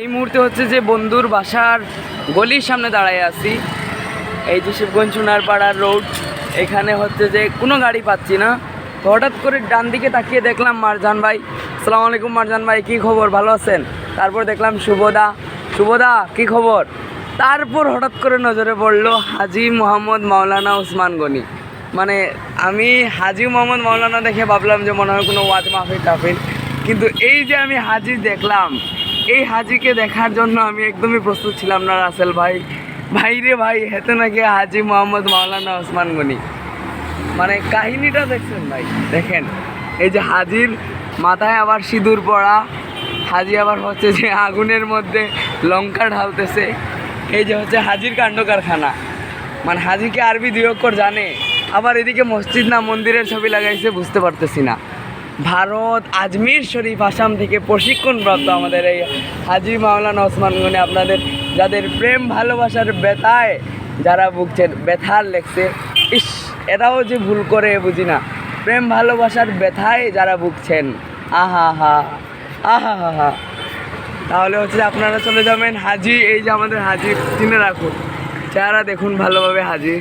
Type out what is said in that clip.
এই মুহূর্তে হচ্ছে যে বন্ধুর বাসার গলির সামনে দাঁড়ায় আছি। এই যে শিবগঞ্জ সোনারপাড়ার রোড, এখানে হচ্ছে যে কোনো গাড়ি পাচ্ছি না। তো হঠাৎ করে ডান দিকে তাকিয়ে দেখলাম মারজান ভাই। আসসালামু আলাইকুম মারজান ভাই, কী খবর, ভালো আছেন? তারপর দেখলাম শুভদা কী খবর? তারপর হঠাৎ করে নজরে পড়লো হাজি মোহাম্মদ মাওলানা ওসমান গনি। মানে আমি হাজি মোহাম্মদ মাওলানা দেখে ভাবলাম যে মনে হয় কোনো ওয়াজ মাহফিল টাফিল, কিন্তু এই যে আমি হাজি দেখলাম, এই হাজিকে দেখার জন্য আমি একদমই প্রস্তুত ছিলাম না রাসেল ভাই। ভাই রে ভাই, হেতে নাকি হাজি মোহাম্মদ মাওলানা ওসমান গনি। মানে কাহিনীটা দেখছেন ভাই? দেখেন, এই যে হাজির মাথায় আবার সিঁদুর পড়া, হাজি আবার হচ্ছে যে আগুনের মধ্যে লঙ্কা ঢালতেছে। এই যে হচ্ছে হাজির কাণ্ড কারখানা। মানে হাজিকে আরবি দুই অক্ষর জানে, আবার এদিকে মসজিদ না মন্দিরের ছবি লাগাইছে, বুঝতে পারতেছি না। ভারত আজমির শরীফ আসাম থেকে প্রশিক্ষণপ্রাপ্ত আমাদের এই হাজি মাওলানা ওসমান গনি, আপনাদের যাদের প্রেম ভালোবাসার ব্যথায় যারা ভুগছেন, ব্যথার লেখছে, ইস এটাও যে ভুল করে বুঝি না, প্রেম ভালোবাসার ব্যথায় যারা ভুগছেন, আহা হা আহা হা হা, তাহলে হচ্ছে আপনারা চলে যাবেন হাজি। এই যে আমাদের হাজি, চিনে রাখুন, চেহারা দেখুন ভালোভাবে হাজি।